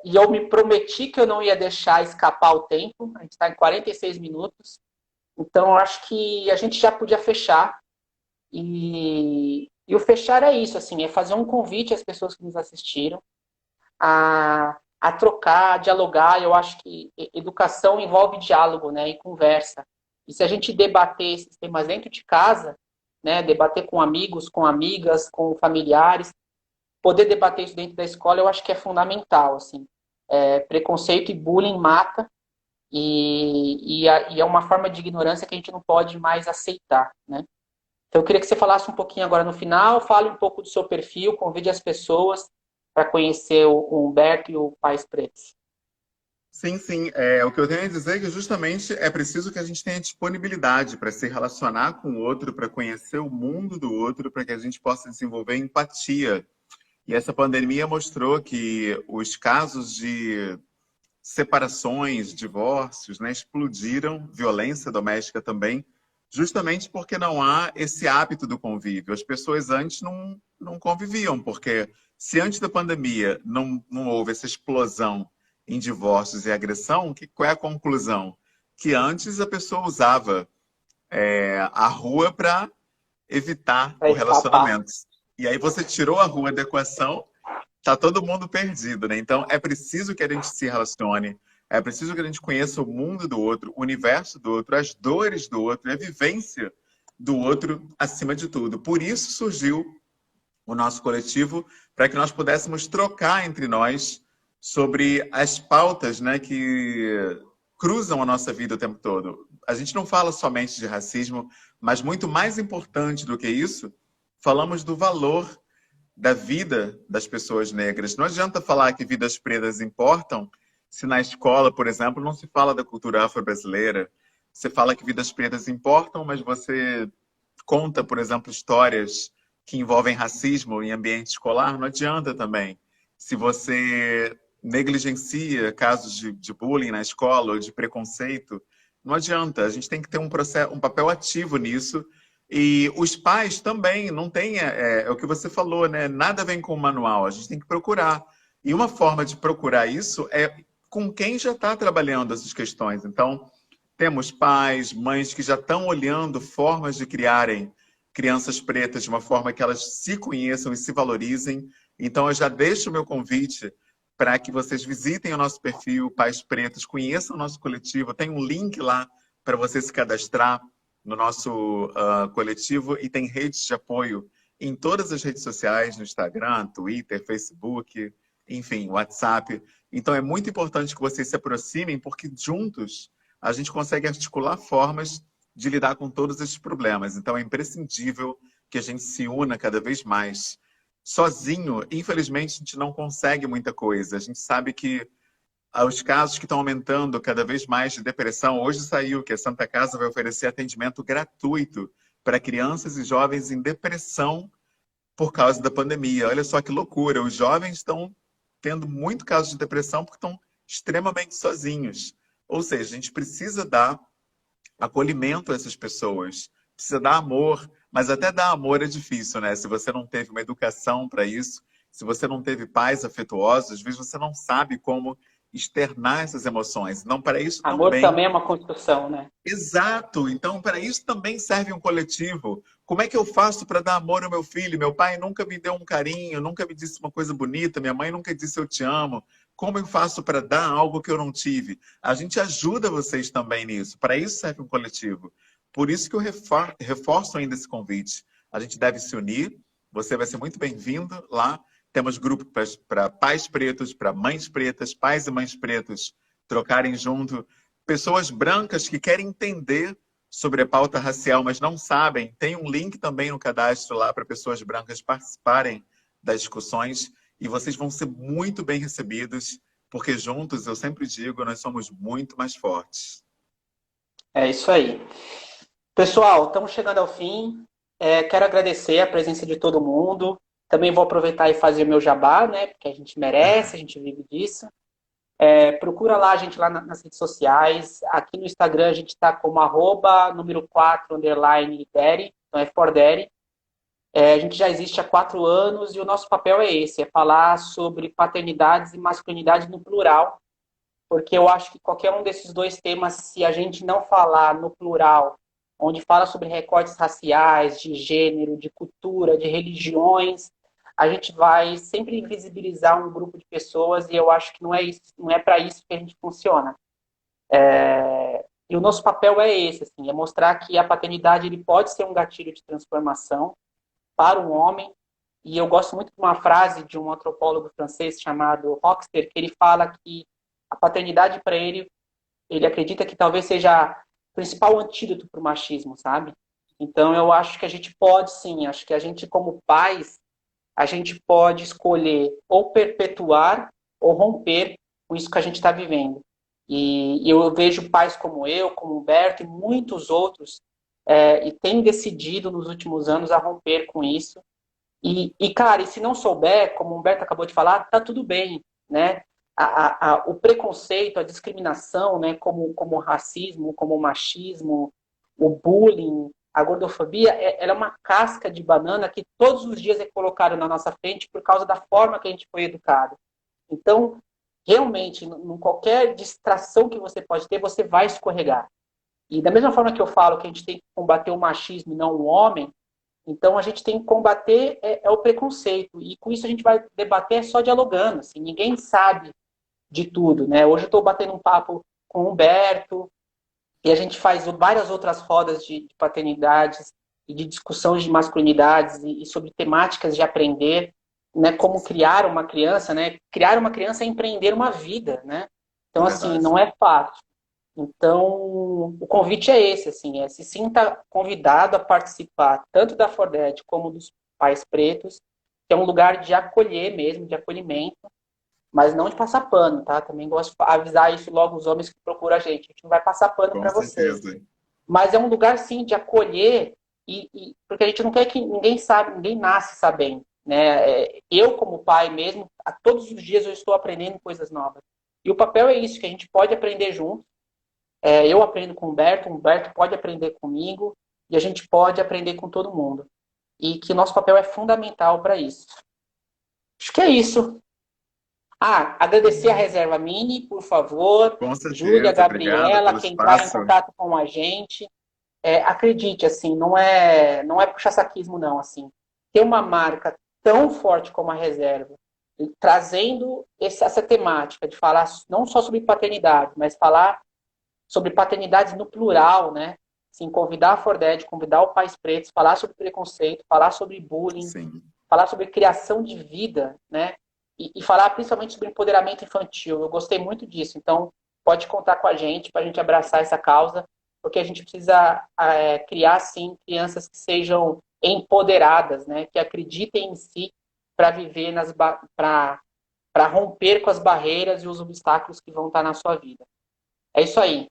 E eu me prometi que eu não ia deixar escapar o tempo. A gente está em 46 minutos. Então, eu acho que a gente já podia fechar. E o fechar é isso, assim, é fazer um convite às pessoas que nos assistiram a trocar, a dialogar. Eu acho que educação envolve diálogo, né, e conversa. E se a gente debater esses temas dentro de casa, né, debater com amigos, com amigas, com familiares, poder debater isso dentro da escola, eu acho que é fundamental, assim. Preconceito e bullying mata, e é uma forma de ignorância que a gente não pode mais aceitar, né? Então, eu queria que você falasse um pouquinho agora no final, fale um pouco do seu perfil, convide as pessoas para conhecer o Humberto e o Pais Pretos. Sim, sim. O que eu tenho a dizer é que justamente é preciso que a gente tenha disponibilidade para se relacionar com o outro, para conhecer o mundo do outro, para que a gente possa desenvolver empatia. E essa pandemia mostrou que os casos de separações, divórcios, né, explodiram, violência doméstica também, justamente porque não há esse hábito do convívio. As pessoas antes não conviviam, porque se antes da pandemia não houve essa explosão em divórcios e agressão, qual é a conclusão? Que antes a pessoa usava a rua para evitar Para o escapar. relacionamento. E aí você tirou a rua da equação, tá todo mundo perdido, né? Então é preciso que a gente se relacione, é preciso que a gente conheça o mundo do outro, o universo do outro, as dores do outro, a vivência do outro acima de tudo. Por isso surgiu o nosso coletivo, para que nós pudéssemos trocar entre nós sobre as pautas, né, que cruzam a nossa vida o tempo todo. A gente não fala somente de racismo, mas muito mais importante do que isso, falamos do valor da vida das pessoas negras. Não adianta falar que vidas pretas importam se na escola, por exemplo, não se fala da cultura afro-brasileira. Você fala que vidas pretas importam, mas você conta, por exemplo, histórias que envolvem racismo em ambiente escolar, não adianta também. Se você negligencia casos de bullying na escola ou de preconceito, não adianta. A gente tem que ter um papel ativo nisso. E os pais também não têm, é o que você falou, né? Nada vem com o manual, a gente tem que procurar. E uma forma de procurar isso é com quem já está trabalhando essas questões. Então, temos pais, mães que já estão olhando formas de criarem crianças pretas de uma forma que elas se conheçam e se valorizem. Então, eu já deixo o meu convite para que vocês visitem o nosso perfil Pais Pretos, conheçam o nosso coletivo. Tem um link lá para você se cadastrar no nosso coletivo e tem redes de apoio em todas as redes sociais, no Instagram, Twitter, Facebook, enfim, WhatsApp. Então, é muito importante que vocês se aproximem, porque juntos a gente consegue articular formas de lidar com todos esses problemas. Então, é imprescindível que a gente se una cada vez mais. Sozinho, infelizmente, a gente não consegue muita coisa. A gente sabe que os casos que estão aumentando cada vez mais de depressão, hoje saiu que a Santa Casa vai oferecer atendimento gratuito para crianças e jovens em depressão por causa da pandemia. Olha só que loucura. Os jovens estão tendo muito caso de depressão porque estão extremamente sozinhos. Ou seja, a gente precisa dar acolhimento a essas pessoas, precisa dar amor, mas até dar amor é difícil, né? Se você não teve uma educação para isso, se você não teve pais afetuosos, às vezes você não sabe como externar essas emoções. Não, para isso Amor também. também é uma construção, né? Exato! Então, para isso também serve um coletivo. Como é que eu faço para dar amor ao meu filho? Meu pai nunca me deu um carinho, nunca me disse uma coisa bonita, minha mãe nunca disse eu te amo. Como eu faço para dar algo que eu não tive? A gente ajuda vocês também nisso. Para isso serve um coletivo. Por isso que eu reforço ainda esse convite. A gente deve se unir. Você vai ser muito bem-vindo lá. Temos grupo para pais pretos, para mães pretas, pais e mães pretos trocarem junto. Pessoas brancas que querem entender sobre a pauta racial, mas não sabem. Tem um link também no cadastro lá para pessoas brancas participarem das discussões e vocês vão ser muito bem recebidos, porque juntos, eu sempre digo, nós somos muito mais fortes. É isso aí. Pessoal, estamos chegando ao fim. Quero agradecer a presença de todo mundo. Também vou aproveitar e fazer meu jabá, né? Porque a gente merece, a gente vive disso. Procura lá a gente lá nas redes sociais. Aqui no Instagram a gente está como @número 4 _ Daddy. Então é for Daddy. A gente já existe há 4 anos e o nosso papel é esse, é falar sobre paternidades e masculinidade no plural, porque eu acho que qualquer um desses dois temas, se a gente não falar no plural, onde fala sobre recortes raciais, de gênero, de cultura, de religiões, a gente vai sempre invisibilizar um grupo de pessoas e eu acho que não é isso, não é para isso que a gente funciona. E o nosso papel é esse, assim, é mostrar que a paternidade ele pode ser um gatilho de transformação para um homem. E eu gosto muito de uma frase de um antropólogo francês chamado Hoxter, que ele fala que a paternidade para ele, ele acredita que talvez seja o principal antídoto para o machismo, sabe? Então eu acho que a gente pode sim, acho que a gente como pais, a gente pode escolher ou perpetuar ou romper com isso que a gente está vivendo. E eu vejo pais como eu, como Humberto e muitos outros, e têm decidido nos últimos anos a romper com isso. Cara, e se não souber, como o Humberto acabou de falar, tá tudo bem, né? O preconceito, a discriminação, né, como o racismo, como o machismo, o bullying, a gordofobia, ela é uma casca de banana que todos os dias é colocada na nossa frente por causa da forma que a gente foi educado. Então, realmente, em qualquer distração que você pode ter, você vai escorregar. E da mesma forma que eu falo que a gente tem que combater o machismo e não o homem, então a gente tem que combater o preconceito. E com isso a gente vai debater só dialogando. Assim, ninguém sabe de tudo, né? Hoje eu estou batendo um papo com o Humberto e a gente faz várias outras rodas de paternidades e de discussões de masculinidades e sobre temáticas de aprender, né? Como criar uma criança, né? Criar uma criança é empreender uma vida, né? É Então, assim, verdade. não é fácil. Então, o convite é esse, assim, se sinta convidado a participar tanto da Forded como dos Pais Pretos, que é um lugar de acolher mesmo, de acolhimento, mas não de passar pano, tá? Também gosto de avisar isso logo os homens que procuram a gente não vai passar pano Com para vocês. certeza. Mas é um lugar, sim, de acolher, porque a gente não quer que ninguém sabe, ninguém nasce sabendo, né? Eu, como pai mesmo, a todos os dias eu estou aprendendo coisas novas. E o papel é isso, que a gente pode aprender junto. Eu aprendo com o Humberto pode aprender comigo, e a gente pode aprender com todo mundo. E que o nosso papel é fundamental para isso. Acho que é isso. Agradecer a Reserva Mini, por favor. Com Júlia, certeza. Obrigado Gabriela, pelo quem entrar em espaço. contato com a gente. Acredite, assim, não é puxa-saquismo, não. Assim. Ter uma marca tão forte como a Reserva, trazendo essa temática de falar não só sobre paternidade, mas falar sobre paternidade no plural, né? Assim, convidar a Forded, convidar o Pais Pretos, falar sobre preconceito, falar sobre bullying, Sim. falar sobre criação de vida, né? E falar principalmente sobre empoderamento infantil. Eu gostei muito disso. Então, pode contar com a gente para a gente abraçar essa causa, porque a gente precisa criar, sim, crianças que sejam empoderadas, né? Que acreditem em si para viver para romper com as barreiras e os obstáculos que vão estar na sua vida. É isso aí.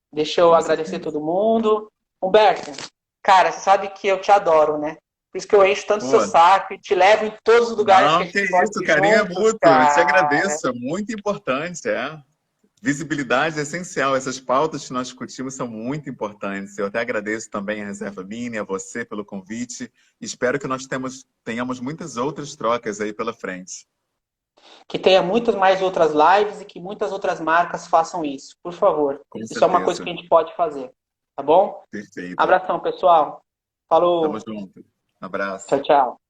Deixa eu Com agradecer certeza. todo mundo. Humberto, cara, você sabe que eu te adoro, né? Por isso que eu encho tanto o seu Pô, saco e te levo em todos os lugares que a não, que gente pode isso, ir carinho é juntos, mútuo. Eu te cara. agradeço, é muito importante, é. visibilidade é essencial. Essas pautas que nós discutimos são muito importantes. Eu até agradeço também a Reserva Mini, a você pelo convite. Espero que nós tenhamos muitas outras trocas aí pela frente. Que tenha muitas mais outras lives e que muitas outras marcas façam isso, por favor. Com Isso é uma coisa certeza. que a gente pode fazer, tá bom? Perfeito. Abração, pessoal. Tamo Falou. junto. Abraço. Tchau, tchau.